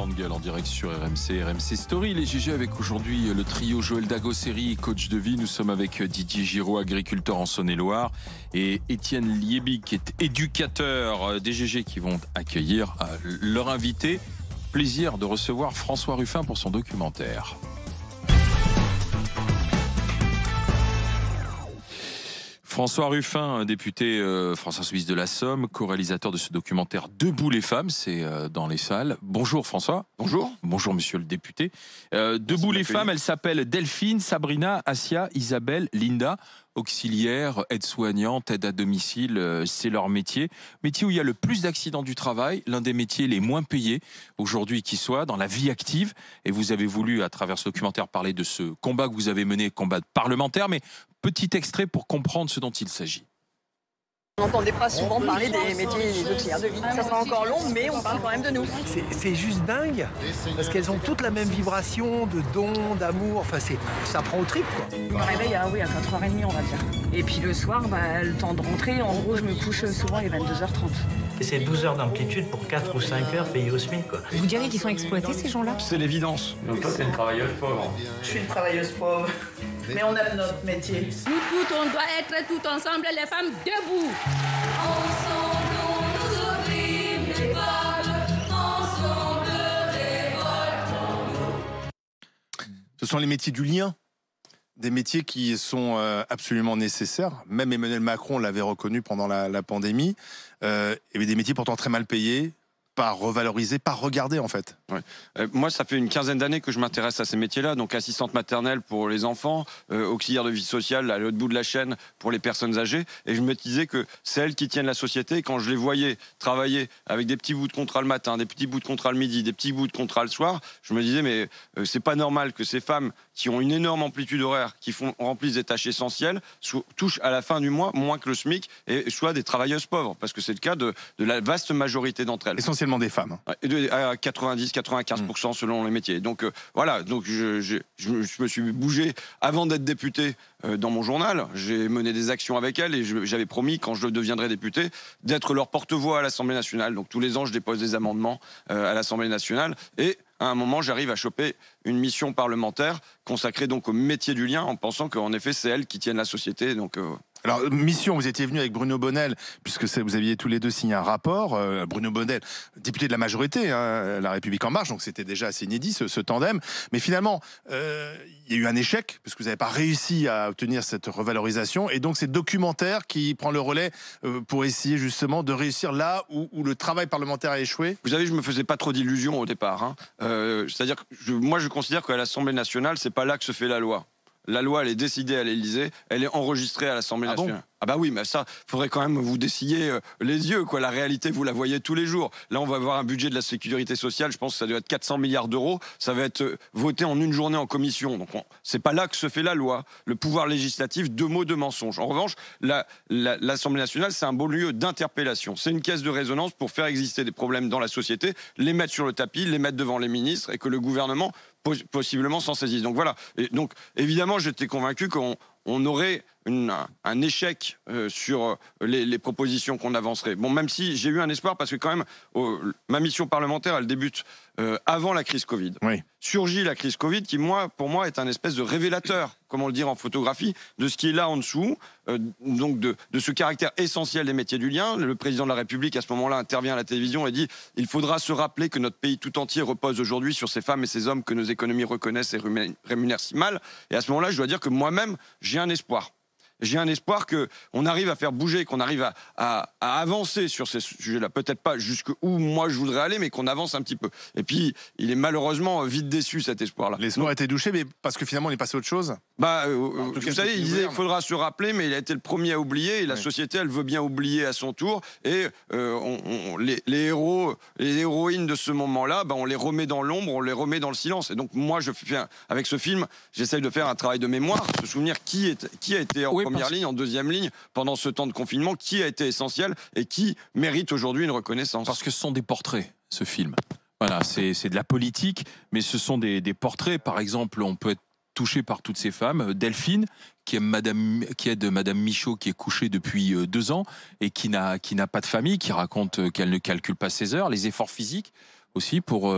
Grande Gueule en direct sur RMC Story. Les GG avec aujourd'hui le trio Joël Dagosseri, coach de vie. Nous sommes avec Didier Giraud, agriculteur en Saône-et-Loire, et Étienne Liébi, qui est éducateur des GG, qui vont accueillir leur invité. Plaisir de recevoir François Ruffin pour son documentaire. François Ruffin, député France Insoumise de la Somme, co-réalisateur de ce documentaire Debout les femmes, c'est dans les salles. Bonjour François. Bonjour. Bonjour monsieur le député. Debout les femmes, elles s'appellent Delphine, Sabrina, Asia, Isabelle, Linda, auxiliaires, aides-soignantes, aides à domicile, c'est leur métier. Métier où il y a le plus d'accidents du travail, l'un des métiers les moins payés aujourd'hui qui soit, dans la vie active. Et vous avez voulu, à travers ce documentaire, parler de ce combat que vous avez mené, combat parlementaire, mais petit extrait pour comprendre ce dont il s'agit. On n'entendait pas souvent parler des métiers des auxiliaires de vie. Ça sera encore long, mais on parle quand même de nous. C'est juste dingue, parce qu'elles ont toutes la même vibration de don, d'amour. Enfin, ça prend au trip, quoi. Je me réveille à 4h30, on va dire. Et puis le soir, le temps de rentrer, en gros, je me couche souvent à 22h30. Et c'est 12 heures d'amplitude pour 4 ou 5 heures payées au SMIC, quoi. Vous diriez qu'ils sont exploités, ces gens-là? C'est l'évidence. Donc toi, t'es une travailleuse pauvre. Je suis une travailleuse pauvre, mais on aime notre métier. Nous toutes, on doit être tout ensemble, les femmes debout. Ensemble, on nous opprime, les femmes, ensemble, révoltons-nous. Ce sont les métiers du lien. Des métiers qui sont absolument nécessaires. Même Emmanuel Macron l'avait reconnu pendant la pandémie. Et des métiers pourtant très mal payés, pas revalorisés, pas regardés en fait. Ouais. Moi, ça fait une quinzaine d'années que je m'intéresse à ces métiers-là. Donc assistante maternelle pour les enfants, auxiliaire de vie sociale à l'autre bout de la chaîne pour les personnes âgées. Et je me disais que c'est elles qui tiennent la société. Et quand je les voyais travailler avec des petits bouts de contrat le matin, des petits bouts de contrat le midi, des petits bouts de contrat le soir, je me disais mais c'est pas normal que ces femmes qui ont une énorme amplitude horaire, qui remplissent des tâches essentielles, touchent à la fin du mois moins que le SMIC et soient des travailleuses pauvres. Parce que c'est le cas de la vaste majorité d'entre elles. Essentiellement des femmes. À 90-95% selon les métiers. Donc voilà, donc je me suis bougé avant d'être député dans mon journal. J'ai mené des actions avec elles et j'avais promis, quand je deviendrai député, d'être leur porte-voix à l'Assemblée nationale. Donc tous les ans, je dépose des amendements à l'Assemblée nationale et à un moment, j'arrive à choper une mission parlementaire consacrée donc au métier du lien en pensant qu'en effet, c'est elles qui tiennent la société. Donc alors, mission, vous étiez venu avec Bruno Bonnell, puisque vous aviez tous les deux signé un rapport. Bruno Bonnell, député de la majorité, La République En Marche, donc c'était déjà assez inédit, ce tandem. Mais finalement, il y a eu un échec, puisque vous n'avez pas réussi à obtenir cette revalorisation. Et donc, c'est le documentaire qui prend le relais pour essayer justement de réussir là où le travail parlementaire a échoué. Vous savez, je me faisais pas trop d'illusions au départ. C'est-à-dire que moi, je considère qu'à l'Assemblée nationale, c'est pas là que se fait la loi. La loi, elle est décidée à l'Élysée, elle est enregistrée à l'Assemblée nationale. Bon, ah bah oui, mais ça, faudrait quand même vous dessiller les yeux, quoi. La réalité, vous la voyez tous les jours. Là, on va avoir un budget de la sécurité sociale, je pense que ça doit être 400 milliards d'euros. Ça va être voté en une journée en commission. Donc, c'est pas là que se fait la loi. Le pouvoir législatif, deux mots, deux mensonges. En revanche, l'Assemblée nationale, c'est un beau lieu d'interpellation. C'est une caisse de résonance pour faire exister des problèmes dans la société, les mettre sur le tapis, les mettre devant les ministres et que le gouvernement possiblement s'en saisisse. Donc voilà. Et donc, évidemment, j'étais convaincu qu'on aurait un échec sur les propositions qu'on avancerait. Bon, même si j'ai eu un espoir, parce que quand même, ma mission parlementaire, elle débute avant la crise Covid. Oui. Surgit la crise Covid, qui, pour moi, est un espèce de révélateur, comme on le dit en photographie, de ce qui est là en dessous, donc de ce caractère essentiel des métiers du lien. Le président de la République, à ce moment-là, intervient à la télévision et dit « Il faudra se rappeler que notre pays tout entier repose aujourd'hui sur ces femmes et ces hommes que nos économies reconnaissent et rémunèrent si mal. » Et à ce moment-là, je dois dire que moi-même, j'ai un espoir. J'ai un espoir qu'on arrive à faire bouger, qu'on arrive à avancer sur ces sujets-là. Peut-être pas jusqu'où moi je voudrais aller, mais qu'on avance un petit peu. Et puis, il est malheureusement vite déçu, cet espoir-là. L'espoir a été douché, mais parce que finalement, on est passé à autre chose. Vous savez, il disait qu'il faudra se rappeler, mais il a été le premier à oublier. Et la société, elle veut bien oublier à son tour. Et les héros, les héroïnes de ce moment-là, on les remet dans l'ombre, on les remet dans le silence. Et donc, moi, avec ce film, j'essaye de faire un travail de mémoire, se souvenir qui a été en première ligne, en deuxième ligne, pendant ce temps de confinement, qui a été essentiel et qui mérite aujourd'hui une reconnaissance. Parce que ce sont des portraits, ce film. Voilà, c'est de la politique, mais ce sont des portraits. Par exemple, on peut être touché par toutes ces femmes. Delphine, qui aide Madame Michaud, qui est couchée depuis 2 ans et qui n'a pas de famille, qui raconte qu'elle ne calcule pas ses heures, les efforts physiques. aussi pour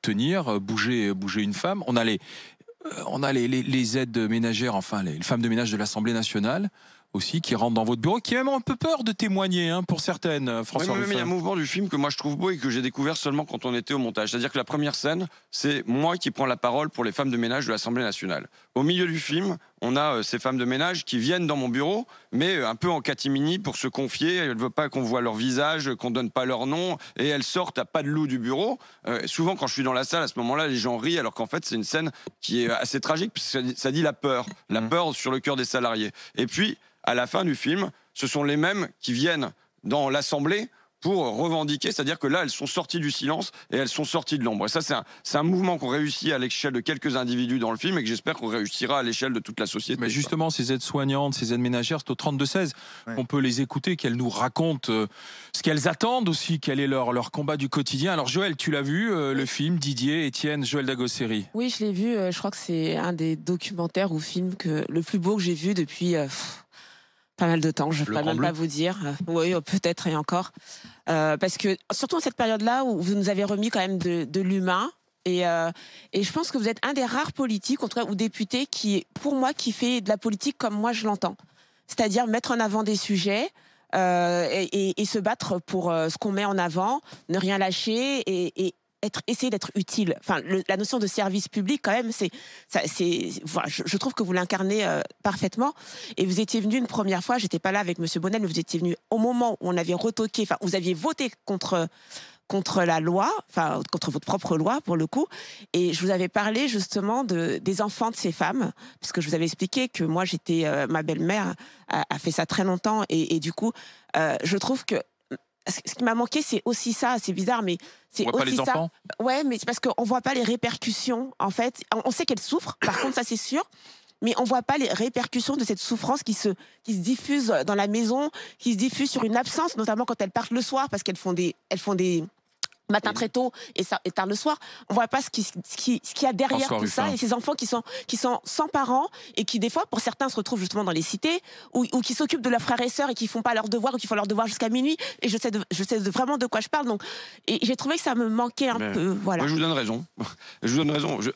tenir, bouger une femme. On a les aides ménagères, enfin les femmes de ménage de l'Assemblée nationale aussi qui rentrent dans votre bureau, qui ont même un peu peur de témoigner pour certaines, François mais il y a Ruffin. un mouvement du film que moi je trouve beau et que j'ai découvert seulement quand on était au montage. C'est-à-dire que la première scène, c'est moi qui prends la parole pour les femmes de ménage de l'Assemblée nationale. Au milieu du film, on a ces femmes de ménage qui viennent dans mon bureau, mais un peu en catimini pour se confier. Elles ne veulent pas qu'on voit leur visage, qu'on donne pas leur nom, et elles sortent à pas de loup du bureau. Souvent, quand je suis dans la salle, à ce moment-là, les gens rient, alors qu'en fait, c'est une scène qui est assez tragique, parce que ça dit la peur sur le cœur des salariés. Et puis, à la fin du film, ce sont les mêmes qui viennent dans l'Assemblée pour revendiquer, c'est-à-dire que là, elles sont sorties du silence et elles sont sorties de l'ombre. Et ça, c'est un mouvement qu'on réussit à l'échelle de quelques individus dans le film et que j'espère qu'on réussira à l'échelle de toute la société. Mais justement, ces aides soignantes, ces aides ménagères, c'est au 32-16 qu'on peut les écouter, qu'elles nous racontent ce qu'elles attendent aussi, quel est leur combat du quotidien. Alors Joël, tu l'as vu, le film, Didier, Étienne, Joël Dagosseri? Oui, je l'ai vu, je crois que c'est un des documentaires ou films le plus beau que j'ai vu depuis... pas mal de temps, je ne peux même pas vous dire. Oui, peut-être et encore. Parce que, surtout en cette période-là où vous nous avez remis quand même de l'humain, et je pense que vous êtes un des rares politiques, en tout cas, ou députés, qui, pour moi, qui fait de la politique comme moi je l'entends. C'est-à-dire mettre en avant des sujets et se battre pour ce qu'on met en avant, ne rien lâcher et essayer d'être utile. Enfin, la notion de service public, quand même, voilà, je trouve que vous l'incarnez parfaitement. Et vous étiez venu une première fois, j'étais pas là avec Monsieur Bonnel, mais vous étiez venu au moment où on avait retoqué, enfin, vous aviez voté contre la loi, enfin, contre votre propre loi, pour le coup. Et je vous avais parlé, justement, des enfants de ces femmes, parce que je vous avais expliqué que moi, ma belle-mère a fait ça très longtemps. Et du coup, je trouve que ce qui m'a manqué, c'est aussi ça. C'est bizarre, mais c'est aussi ça. On voit pas les enfants ? Ouais, mais c'est parce qu'on voit pas les répercussions, en fait. On sait qu'elles souffrent, par contre, ça c'est sûr. Mais on voit pas les répercussions de cette souffrance qui se diffuse dans la maison, qui se diffuse sur une absence, notamment quand elles partent le soir, parce qu'elles font des matin très tôt et tard le soir. On voit pas ce qu'il y a derrière tout ça, et ces enfants qui sont sans parents et qui des fois pour certains se retrouvent justement dans les cités ou qui s'occupent de leurs frères et sœurs et qui font pas leurs devoirs ou qui font leurs devoirs jusqu'à minuit, et je sais vraiment de quoi je parle, donc, et j'ai trouvé que ça me manquait un peu, voilà. Moi, je vous donne raison.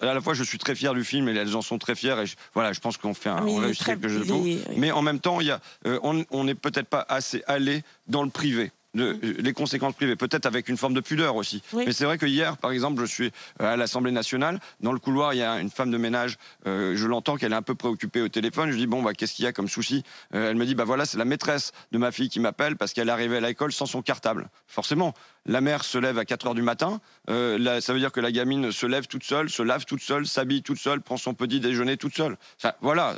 À la fois je suis très fier du film et elles en sont très fières, et je pense qu'on réussit quelque chose de beau, mais en même temps on n'est peut-être pas assez allé dans le privé. Les conséquences privées, peut-être avec une forme de pudeur aussi. Oui. Mais c'est vrai que hier, par exemple, je suis à l'Assemblée nationale. Dans le couloir, il y a une femme de ménage. Je l'entends qu'elle est un peu préoccupée au téléphone. Je dis qu'est-ce qu'il y a comme souci ? Elle me dit voilà, c'est la maîtresse de ma fille qui m'appelle parce qu'elle est arrivée à l'école sans son cartable. Forcément, la mère se lève à 4h du matin. Ça veut dire que la gamine se lève toute seule, se lave toute seule, s'habille toute seule, prend son petit déjeuner toute seule. Enfin, voilà.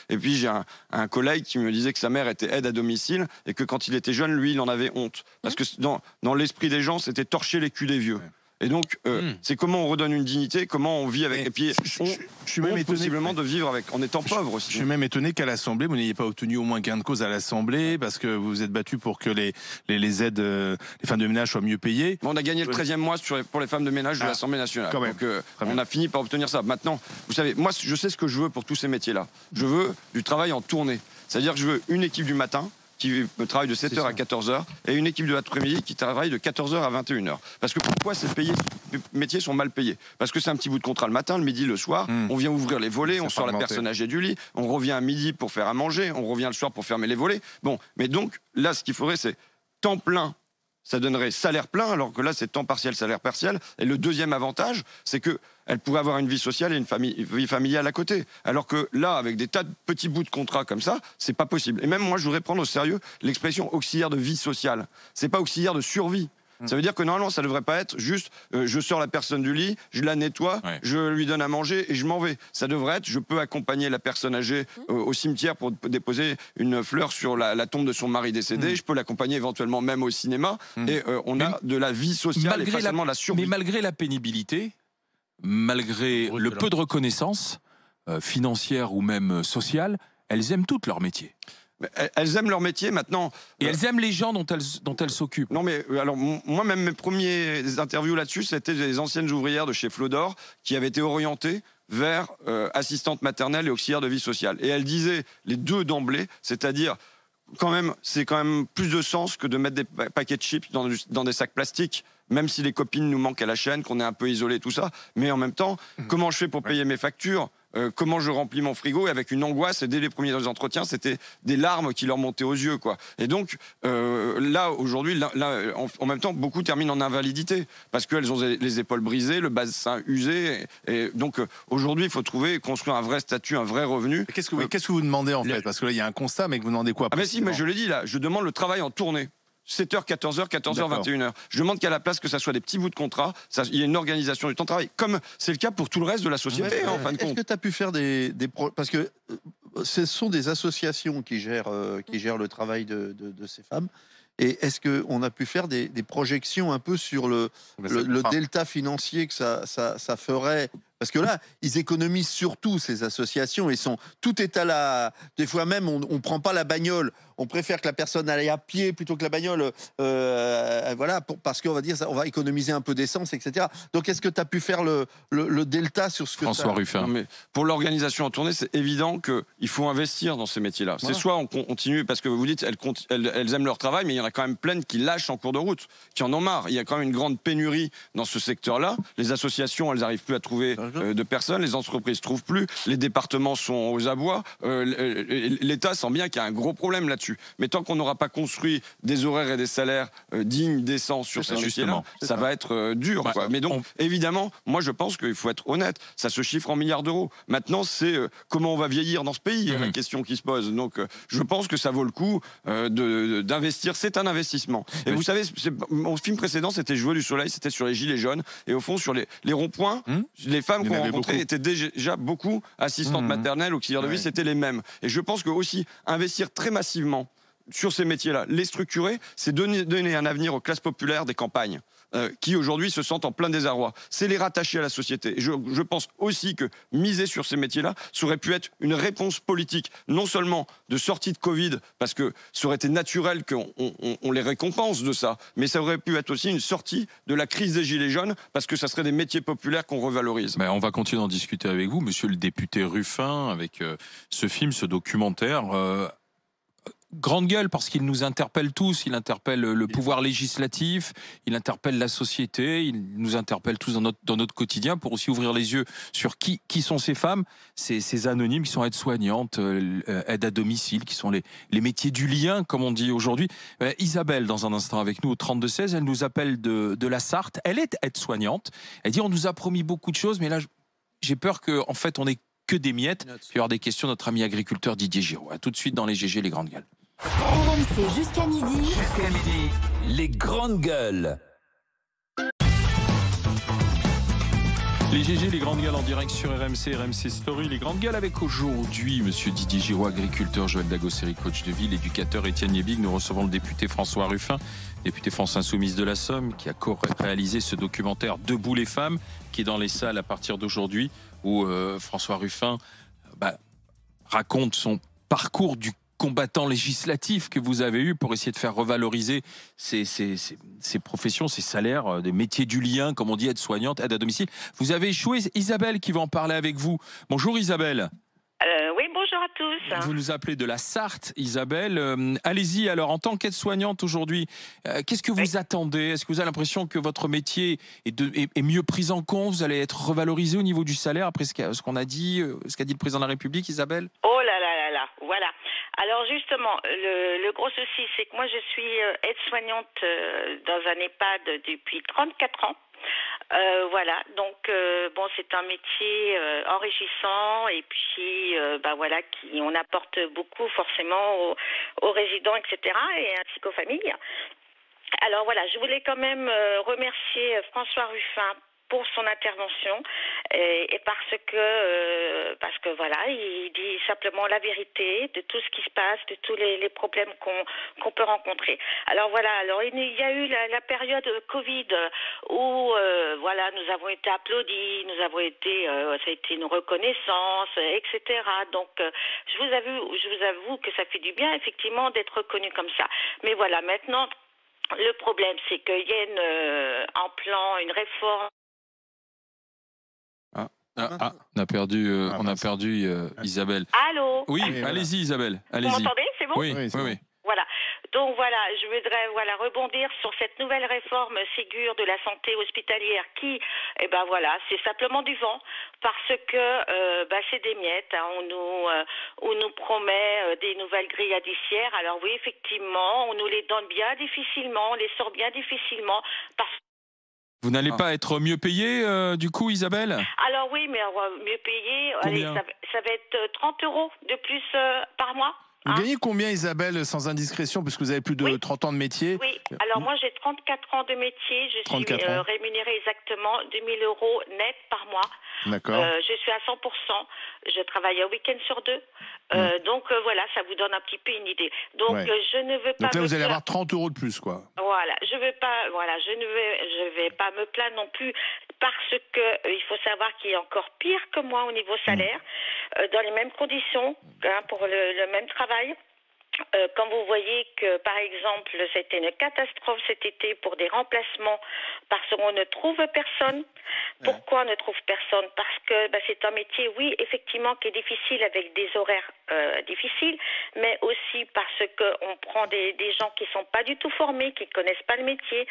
Et puis j'ai un collègue qui me disait que sa mère était aide à domicile et que quand il était jeune, lui, il en avait honte. Parce que dans l'esprit des gens, c'était torcher les culs des vieux. Et donc, c'est comment on redonne une dignité, comment on vit avec. Et puis, je suis même étonné possiblement de vivre en étant pauvre aussi. Je suis même étonné qu'à l'Assemblée, vous n'ayez pas obtenu au moins gain de cause à l'Assemblée, parce que vous vous êtes battu pour que les aides, les femmes de ménage soient mieux payées. On a gagné le 13e mois pour les femmes de ménage de l'Assemblée nationale. Donc, on a fini par obtenir ça. Maintenant, vous savez, moi, je sais ce que je veux pour tous ces métiers-là. Je veux du travail en tournée. C'est-à-dire que je veux une équipe du matin qui travaille de 7h à 14h, et une équipe de l'après-midi qui travaille de 14h à 21h. Parce que pourquoi ces métiers sont mal payés ? Parce que c'est un petit bout de contrat le matin, le midi, le soir, on vient ouvrir les volets, on sort la personne âgée du lit, on revient à midi pour faire à manger, on revient le soir pour fermer les volets. Bon, mais donc, là, ce qu'il faudrait, c'est temps plein. Ça donnerait salaire plein, alors que là, c'est temps partiel, salaire partiel. Et le deuxième avantage, c'est qu'elle pourrait avoir une vie sociale et une vie familiale à côté. Alors que là, avec des tas de petits bouts de contrat comme ça, c'est pas possible. Et même moi, je voudrais prendre au sérieux l'expression auxiliaire de vie sociale. C'est pas auxiliaire de survie. Ça veut dire que normalement, ça ne devrait pas être juste je sors la personne du lit, je la nettoie, je lui donne à manger et je m'en vais. Ça devrait être je peux accompagner la personne âgée au cimetière pour déposer une fleur sur la tombe de son mari décédé, je peux l'accompagner éventuellement même au cinéma, et on a de la vie sociale et pas seulement la survie. Mais malgré la pénibilité, malgré le peu de reconnaissance financière ou même sociale, elles aiment toutes leur métier. Elles aiment leur métier maintenant. Et elles aiment les gens dont elles s'occupent. Non, mais alors, moi-même, mes premiers interviews là-dessus, c'était des anciennes ouvrières de chez Flodor qui avaient été orientées vers assistantes maternelles et auxiliaires de vie sociale. Et elles disaient les deux d'emblée, c'est-à-dire quand même, c'est quand même plus de sens que de mettre des paquets de chips dans des sacs plastiques. Même si les copines nous manquent à la chaîne, qu'on est un peu isolés, tout ça. Mais en même temps, comment je fais pour payer mes factures ? Comment je remplis mon frigo, et avec une angoisse, et dès les premiers entretiens, c'était des larmes qui leur montaient aux yeux, quoi. Et donc, là, aujourd'hui, en même temps, beaucoup terminent en invalidité, parce qu'elles ont les épaules brisées, le bassin usé, et donc, aujourd'hui, il faut construire un vrai statut, un vrai revenu. Qu'est-ce que vous demandez, en fait ? Parce que là, il y a un constat, mais que vous demandez quoi ? Ah mais si, mais je l'ai dit, là, je demande le travail en tournée. 7h, 14h, 14h, 21h. Je demande qu'à la place que ça soit des petits bouts de contrat, il y ait une organisation du temps de travail, comme c'est le cas pour tout le reste de la société, en fin de compte. Est-ce que tu as pu faire parce que ce sont des associations qui gèrent le travail de ces femmes. Et est-ce qu'on a pu faire des projections un peu sur le delta financier que ça ferait ? Parce que là, ils économisent surtout, ces associations, tout est à la... Des fois même, on ne prend pas la bagnole, on préfère que la personne aille à pied plutôt que la bagnole, voilà, parce qu'on va dire, on va économiser un peu d'essence, etc. Donc, est-ce que tu as pu faire le delta sur ce que François Ruffin. Mais pour l'organisation en tournée, c'est évident qu'il faut investir dans ces métiers-là. Voilà. C'est soit on continue, parce que vous dites, elles aiment leur travail, mais il y en a quand même plein qui lâchent en cours de route, qui en ont marre. Il y a quand même une grande pénurie dans ce secteur-là. Les associations, elles n'arrivent plus à trouver de personnes, les entreprises ne trouvent plus, les départements sont aux abois, l'État sent bien qu'il y a un gros problème là-dessus. Mais tant qu'on n'aura pas construit des horaires et des salaires dignes, décents sur ces métiers-là, ça va être dur. Ouais, quoi. Mais donc, évidemment, moi je pense qu'il faut être honnête, ça se chiffre en milliards d'euros. Maintenant, c'est comment on va vieillir dans ce pays, la question qui se pose. Donc, je pense que ça vaut le coup d'investir, c'est un investissement. Et vous savez, mon film précédent, c'était Je veux du soleil, c'était sur les gilets jaunes, et au fond, sur les ronds-points, les femmes qu'on rencontrait étaient déjà beaucoup assistantes maternelles, auxiliaires de vie, c'était les mêmes. Et je pense que aussi investir très massivement sur ces métiers-là, les structurer, c'est donner un avenir aux classes populaires des campagnes. Qui aujourd'hui se sentent en plein désarroi. C'est les rattacher à la société. Et je pense aussi que miser sur ces métiers-là, ça aurait pu être une réponse politique, non seulement de sortie de Covid, parce que ça aurait été naturel qu'on les récompense de ça, mais ça aurait pu être aussi une sortie de la crise des Gilets jaunes, parce que ça serait des métiers populaires qu'on revalorise. Mais on va continuer d'en discuter avec vous, monsieur le député Ruffin, avec ce film, ce documentaire. Grande gueule parce qu'il nous interpelle tous, il interpelle le pouvoir législatif, il interpelle la société, il nous interpelle tous dans notre quotidien pour aussi ouvrir les yeux sur qui sont ces femmes, ces anonymes qui sont aides-soignantes, aides à domicile, qui sont les métiers du lien, comme on dit aujourd'hui. Isabelle, dans un instant avec nous au 32-16, elle nous appelle de la Sarthe, elle est aide-soignante, elle dit on nous a promis beaucoup de choses, mais là j'ai peur qu'en fait on n'ait que des miettes. Puis il y aura des questions, notre ami agriculteur Didier Giraud. À tout de suite dans les GG, les grandes gueules. RMC jusqu'à midi. Les grandes gueules. Les GG, les grandes gueules en direct sur RMC, RMC Story. Les grandes gueules avec aujourd'hui monsieur Didier Giraud, agriculteur, Joël Dagosseri, coach de ville, éducateur, Étienne Yébig. Nous recevons le député François Ruffin, député France Insoumise de la Somme, qui a réalisé ce documentaire Debout les femmes, qui est dans les salles à partir d'aujourd'hui, où François Ruffin raconte son parcours du combattant législatif que vous avez eu pour essayer de faire revaloriser ces professions, ces salaires, des métiers du lien, comme on dit, aide-soignante, aide à domicile. Vous avez échoué. Isabelle qui va en parler avec vous. Bonjour Isabelle. Oui, bonjour à tous. Vous nous appelez de la Sarthe, Isabelle. Allez-y, alors, en tant qu'aide-soignante aujourd'hui, qu'est-ce que vous attendez ? Est-ce que vous avez l'impression que votre métier est mieux pris en compte ? Vous allez être revalorisé au niveau du salaire après ce qu'on a dit, ce qu'a dit le président de la République, Isabelle ? Oh là là là là, voilà. Alors justement, le gros souci, c'est que moi je suis aide-soignante dans un EHPAD depuis 34 ans. Voilà, donc bon, c'est un métier enrichissant et puis voilà, on apporte beaucoup forcément aux résidents, etc. et ainsi qu'aux familles. Alors voilà, je voulais quand même remercier François Ruffin pour son intervention et parce que voilà, il dit simplement la vérité de tout ce qui se passe, de tous les problèmes qu'on peut rencontrer. Alors voilà, il y a eu la période Covid où voilà, nous avons été applaudis, ça a été une reconnaissance, etc. Donc je vous avoue que ça fait du bien effectivement d'être reconnu comme ça. Mais voilà, maintenant le problème c'est qu'il y a une réforme. On a perdu Isabelle. Allô ? Oui, allez-y Isabelle, allez-y. Vous m'entendez ? C'est bon ? Oui. Donc voilà, je voudrais rebondir sur cette nouvelle réforme Ségur de la santé hospitalière qui, c'est simplement du vent parce que c'est des miettes. Hein, on nous promet des nouvelles grilles indiciaires. Alors oui, effectivement, on nous les donne bien difficilement, on les sort bien difficilement parce que vous n'allez pas être mieux payé, du coup, Isabelle? Alors oui, mais mieux payé, allez, ça va être 30 € de plus par mois. Vous gagnez combien, Isabelle, sans indiscrétion, puisque vous avez plus de 30 ans de métier? Oui, alors moi j'ai 34 ans de métier, je suis rémunérée exactement 2 000 € net par mois. D'accord. Je suis à 100%, je travaille un week-end sur 2. Donc voilà, ça vous donne un petit peu une idée. Donc je ne veux pas. Donc là, vous allez avoir 30 € de plus, quoi. Voilà, je ne vais pas me plaindre non plus parce que il faut savoir qu'il y a encore pire que moi au niveau salaire, dans les mêmes conditions, hein, pour le même travail. Quand vous voyez que, par exemple, c'était une catastrophe cet été pour des remplacements parce qu'on ne trouve personne. Pourquoi on ne trouve personne? Parce que c'est un métier, oui, effectivement, qui est difficile avec des horaires difficiles, mais aussi parce qu'on prend des gens qui ne sont pas du tout formés, qui ne connaissent pas le métier,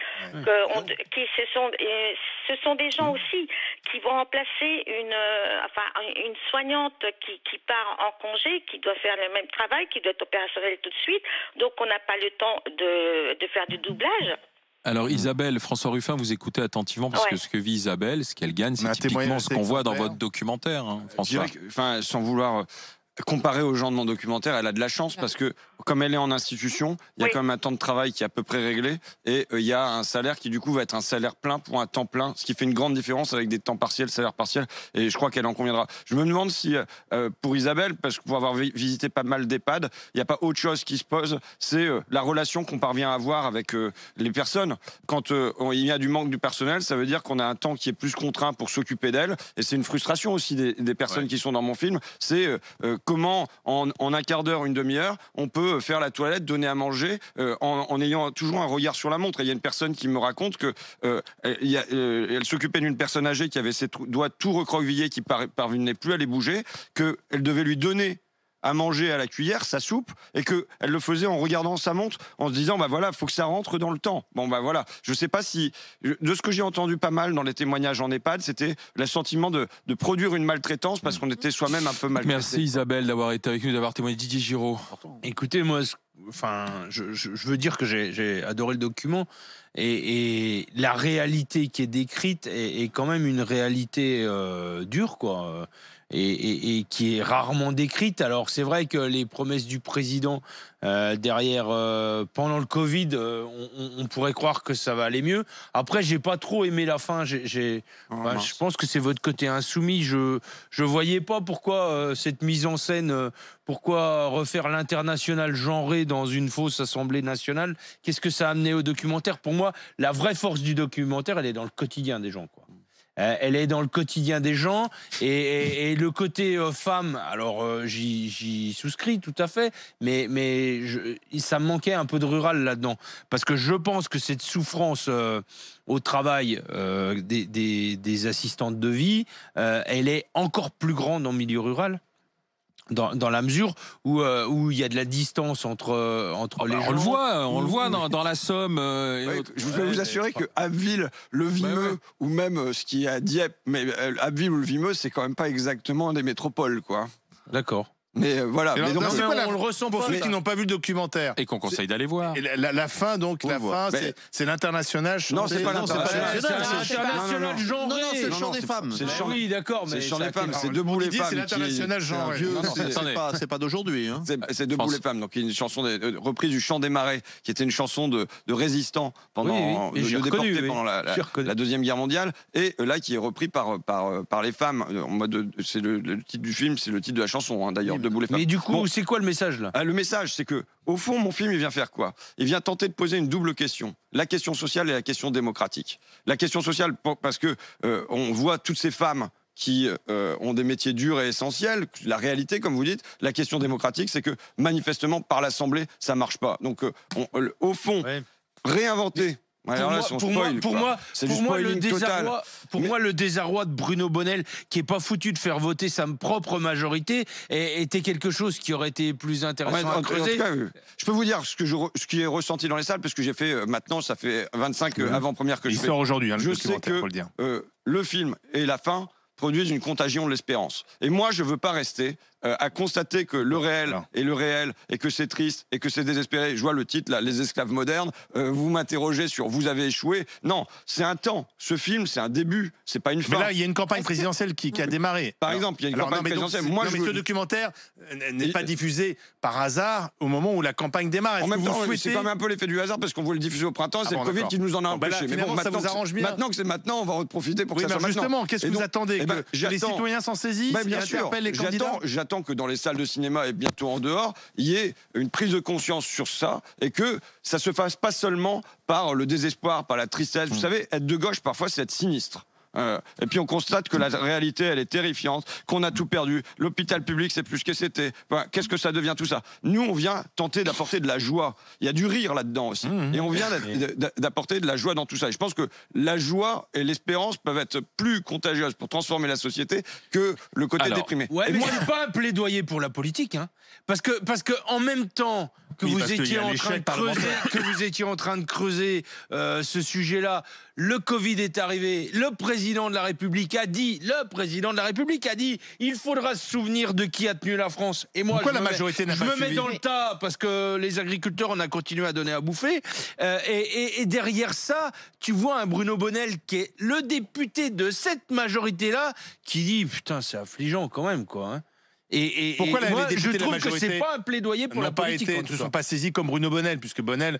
ce sont des gens aussi qui vont remplacer une soignante qui part en congé, qui doit faire le même travail, qui doit être opérationnelle tout de suite, donc on n'a pas le temps de faire du doublage. Alors Isabelle, François Ruffin, vous écoutez attentivement parce que ce que vit Isabelle, ce qu'elle gagne, c'est typiquement ce qu'on voit dans votre documentaire, hein, François. Sans vouloir comparée aux gens de mon documentaire, elle a de la chance parce que comme elle est en institution, il y a quand même un temps de travail qui est à peu près réglé et il y a un salaire qui du coup va être un salaire plein pour un temps plein, ce qui fait une grande différence avec des temps partiels, salaire partiel, et je crois qu'elle en conviendra. Je me demande si pour Isabelle, parce que pour avoir visité pas mal d'EHPAD, il n'y a pas autre chose qui se pose, c'est la relation qu'on parvient à avoir avec les personnes. Quand il y a du manque du personnel, ça veut dire qu'on a un temps qui est plus contraint pour s'occuper d'elles, et c'est une frustration aussi des personnes qui sont dans mon film, c'est comment en un quart d'heure, une demi-heure, on peut faire la toilette, donner à manger en ayant toujours un regard sur la montre. Et il y a une personne qui me raconte que elle s'occupait d'une personne âgée qui avait ses doigts tout recroquevillés, qui parvenait plus à les bouger, qu'elle devait lui donner à manger à la cuillère, sa soupe, et qu'elle le faisait en regardant sa montre, en se disant, voilà, faut que ça rentre dans le temps. Voilà. Je sais pas si, de ce que j'ai entendu pas mal dans les témoignages en EHPAD, c'était le sentiment de produire une maltraitance parce qu'on était soi-même un peu maltraité. Merci Isabelle d'avoir été avec nous, d'avoir témoigné. Didier Giraud. Écoutez, moi, je veux dire que j'ai adoré le document et la réalité qui est décrite est quand même une réalité dure, quoi. Et qui est rarement décrite. Alors c'est vrai que les promesses du président derrière pendant le Covid, on pourrait croire que ça va aller mieux. Après, j'ai pas trop aimé la fin. Je pense que c'est votre côté insoumis. Je voyais pas pourquoi cette mise en scène, pourquoi refaire l'international genré dans une fausse assemblée nationale. Qu'est-ce que ça a amené au documentaire? Pour moi, la vraie force du documentaire, elle est dans le quotidien des gens, quoi. Elle est dans le quotidien des gens et le côté femme, alors j'y souscris tout à fait, mais ça me manquait un peu de rural là-dedans, parce que je pense que cette souffrance au travail des assistantes de vie, elle est encore plus grande en milieu rural. Dans la mesure où il y a de la distance entre les gens. On le voit dans la Somme. Je peux vous assurer que Abbeville, le Vimeux, ou même ce qui est à Dieppe, mais Abbeville ou le Vimeux, c'est quand même pas exactement des métropoles, quoi. D'accord. Mais voilà. Mais donc, on le ressent pour pas. ceux qui n'ont pas vu le documentaire. Et qu'on conseille d'aller voir. La fin, donc, c'est l'international. Non, c'est pas l'international. C'est l'international genré. Non, c'est le chant des femmes. Oui, d'accord, mais c'est le chant des femmes. C'est Debout les femmes. C'est l'international genré. C'est pas d'aujourd'hui. C'est Debout les femmes. Donc, une chanson reprise du Chant des Marais, qui était une chanson de résistants pendant déportés pendant la Deuxième Guerre mondiale, et là qui est repris par les femmes. En mode, c'est le titre du film, c'est le titre de la chanson, d'ailleurs. Mais du coup, c'est quoi le message là? Le message, c'est que, au fond, mon film, il vient faire quoi? Il vient tenter de poser une double question. La question sociale et la question démocratique. La question sociale, parce que on voit toutes ces femmes qui ont des métiers durs et essentiels. La réalité, comme vous dites, la question démocratique, c'est que, manifestement, par l'Assemblée, ça marche pas. Donc, au fond, réinventer Pour moi, le désarroi de Bruno Bonnell, qui est pas foutu de faire voter sa propre majorité, était quelque chose qui aurait été plus intéressant à creuser. En tout cas, je peux vous dire ce qui est ressenti dans les salles, parce que j'ai fait maintenant, ça fait 25 avant-premières que je fais. Il sort aujourd'hui, je sais que le film et la fin produisent une contagion de l'espérance. Et moi, je veux pas rester à constater que le réel est le réel et que c'est triste et que c'est désespéré. Je vois le titre, là, Les esclaves modernes. Vous m'interrogez sur vous avez échoué. Non, c'est un temps. Ce film, c'est un début. C'est pas une fin. Mais là, il y a une campagne présidentielle qui a démarré. Par exemple, il y a une campagne présidentielle. Mais ce documentaire n'est pas diffusé par hasard au moment où la campagne démarre. En même temps, c'est quand même un peu l'effet du hasard parce qu'on voulait le diffuser au printemps. C'est le Covid qui nous en a empêché. Mais bon, ça vous arrange bien. Maintenant que c'est maintenant, on va en profiter pour que ça soit maintenant. Justement, qu'est-ce que vous attendez? Que les citoyens s'en saisissent et interpellent les candidats? J'attends que dans les salles de cinéma et bientôt en dehors, il y ait une prise de conscience sur ça et que ça se fasse pas seulement par le désespoir, par la tristesse. Vous savez, être de gauche, parfois, c'est être sinistre. Et puis on constate que la réalité, elle est terrifiante, qu'on a tout perdu. L'hôpital public, c'est plus ce que c'était. Enfin, qu'est-ce que ça devient tout ça? Nous, on vient tenter d'apporter de la joie. Il y a du rire là-dedans aussi. Et on vient d'apporter de la joie dans tout ça. Et je pense que la joie et l'espérance peuvent être plus contagieuses pour transformer la société que le côté déprimé. Ouais, mais c'est pas un plaidoyer pour la politique, hein. Parce que en même temps que vous étiez en train de creuser ce sujet-là, le Covid est arrivé, le président de la République a dit, il faudra se souvenir de qui a tenu la France. Et moi, pourquoi la majorité n'a pas suivi? Je me mets dans le tas parce que les agriculteurs, on a continué à donner à bouffer. Et derrière ça, tu vois un Bruno Bonnell qui est le député de cette majorité-là qui dit, putain, c'est affligeant quand même, quoi, hein. Pourquoi moi, les députés je de la trouve que majorité c'est pas un plaidoyer pour la politique. Ne se sont pas saisis comme Bruno Bonnell, puisque Bonnell.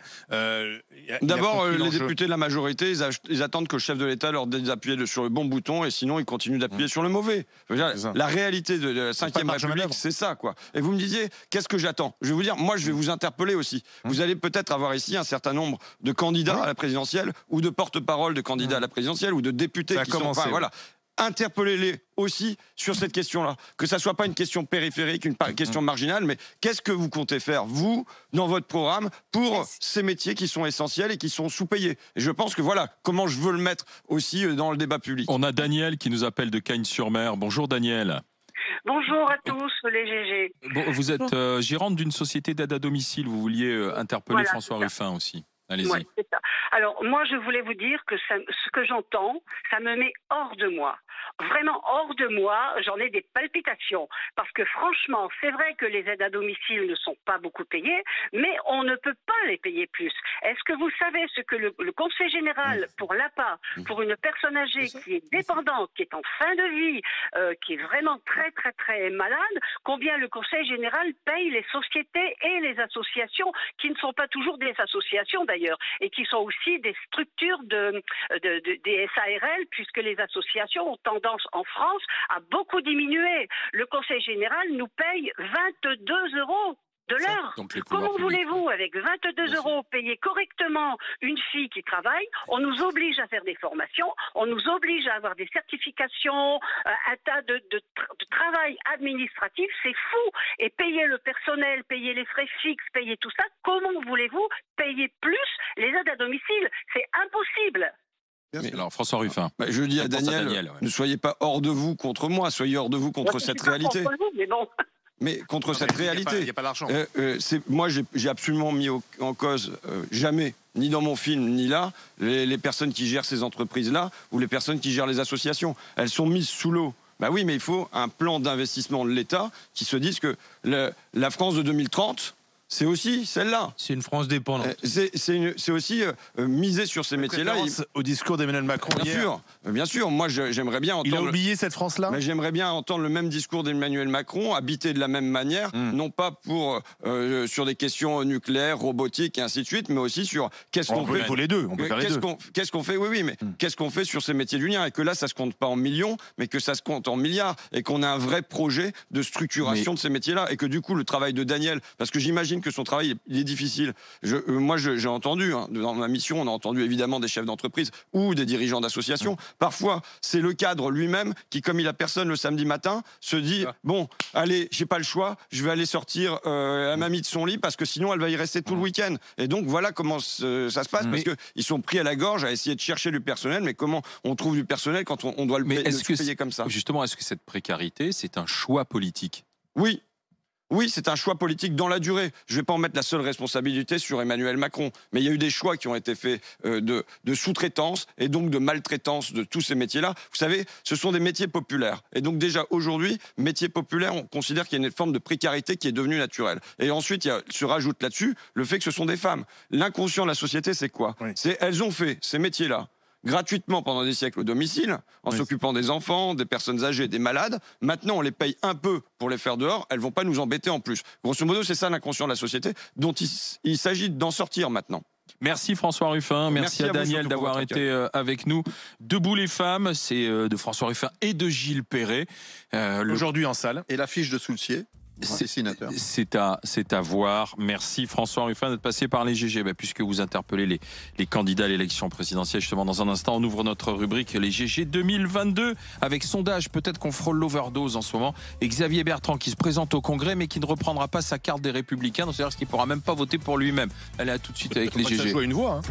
D'abord, les députés de la majorité, ils attendent que le chef de l'État leur dise d'appuyer sur le bon bouton, et sinon ils continuent d'appuyer sur le mauvais. La réalité de la 5e République, c'est ça, quoi. Et vous me disiez, qu'est-ce que j'attends? Je vais vous dire, moi, je vais vous interpeller aussi. Vous allez peut-être avoir ici un certain nombre de candidats à la présidentielle, ou de porte-parole de candidats à la présidentielle, ou de députés qui sont. Enfin, voilà. Interpellez-les aussi sur cette question-là. Que ça soit pas une question périphérique, une question marginale, mais qu'est-ce que vous comptez faire, vous, dans votre programme, pour ces métiers qui sont essentiels et qui sont sous-payés? Et je pense que voilà, comment je veux le mettre aussi dans le débat public. On a Daniel qui nous appelle de Cagnes-sur-Mer. Bonjour Daniel. Bonjour à tous, les GG. Bon, vous êtes gérante d'une société d'aide à domicile. Vous vouliez interpeller François Ruffin aussi. Allez-y. Ouais, c'est ça. Alors, moi, je voulais vous dire que ce que j'entends, ça me met hors de moi. Vraiment hors de moi, j'en ai des palpitations. Parce que franchement, c'est vrai que les aides à domicile ne sont pas beaucoup payées, mais on ne peut pas les payer plus. Est-ce que vous savez ce que le Conseil général pour l'APA, pour une personne âgée qui est dépendante, qui est en fin de vie, qui est vraiment très, très, très malade, combien le Conseil général paye les sociétés et les associations, qui ne sont pas toujours des associations d'ailleurs, et qui sont aussi des structures des SARL, puisque les associations ont tendance en France à beaucoup diminuer. Le Conseil général nous paye 22 € de l'heure. Comment voulez-vous, avec 22 € payer correctement une fille qui travaille? On nous oblige à faire des formations, on nous oblige à avoir des certifications, un tas de travail administratif, c'est fou. Et payer le personnel, payer les frais fixes, payer tout ça, comment voulez-vous payer plus les aides à domicile? C'est impossible. Mais alors, François Ruffin. Je dis à Daniel, ne soyez pas hors de vous contre moi, soyez hors de vous contre cette réalité. Mais bon. Mais contre cette réalité, il n'y a pas d'argent. Moi, j'ai absolument mis en cause jamais, ni dans mon film, ni là, les personnes qui gèrent ces entreprises-là ou les personnes qui gèrent les associations. Elles sont mises sous l'eau. Bah oui, mais il faut un plan d'investissement de l'État qui se dise que la France de 2030, c'est aussi celle-là. C'est une France dépendante. C'est aussi miser sur ces métiers-là. Au discours d'Emmanuel Macron hier. Bien sûr. Moi, j'aimerais bien entendre. Il a oublié cette France-là. Mais j'aimerais bien entendre le même discours d'Emmanuel Macron, habité de la même manière, non pas sur des questions nucléaires, robotiques et ainsi de suite, mais aussi sur qu'est-ce qu'on fait. On peut les deux. On peut faire les deux. Qu'est-ce qu'on fait? Oui, mais qu'est-ce qu'on fait sur ces métiers du lien? Et que là, ça se compte pas en millions, mais que ça se compte en milliards, et qu'on a un vrai projet de structuration de ces métiers-là, et que du coup, le travail de Daniel, parce que j'imagine estime que son travail il est difficile. Moi, j'ai entendu, hein, dans ma mission, on a entendu évidemment des chefs d'entreprise ou des dirigeants d'associations. Parfois, c'est le cadre lui-même qui, comme il a personne le samedi matin, se dit bon, allez, j'ai pas le choix, je vais aller sortir la mamie de son lit parce que sinon elle va y rester tout le week-end. Et donc voilà comment ça se passe, parce qu'ils sont pris à la gorge à essayer de chercher du personnel. Mais comment on trouve du personnel quand on doit le payer comme ça? Justement, est-ce que cette précarité, c'est un choix politique? Oui. Oui, c'est un choix politique dans la durée. Je ne vais pas en mettre la seule responsabilité sur Emmanuel Macron. Mais il y a eu des choix qui ont été faits de sous-traitance et donc de maltraitance de tous ces métiers-là. Vous savez, ce sont des métiers populaires. Et donc déjà aujourd'hui, métiers populaires, on considère qu'il y a une forme de précarité qui est devenue naturelle. Et ensuite, se rajoute là-dessus le fait que ce sont des femmes. L'inconscient de la société, c'est quoi? Elles ont fait ces métiers-là gratuitement pendant des siècles au domicile, en s'occupant des enfants, des personnes âgées, des malades. Maintenant, on les paye un peu pour les faire dehors. Elles vont pas nous embêter en plus. Grosso modo, c'est ça l'inconscient de la société, dont il s'agit d'en sortir maintenant. Merci François Ruffin, merci à Daniel d'avoir été avec nous. Debout les femmes, c'est de François Ruffin et de Gilles Perret. Aujourd'hui en salle. Et l'affiche de Soulcier. C'est à voir. Merci François Ruffin d'être passé par les GG. Puisque vous interpellez les candidats à l'élection présidentielle, justement dans un instant, on ouvre notre rubrique les GG 2022 avec sondage. Peut-être qu'on frôle l'overdose en ce moment. Et Xavier Bertrand qui se présente au Congrès mais qui ne reprendra pas sa carte des Républicains. C'est-à-dire qu'il ne pourra même pas voter pour lui-même. Allez, à tout de suite avec les GG. Ça joue à une voix.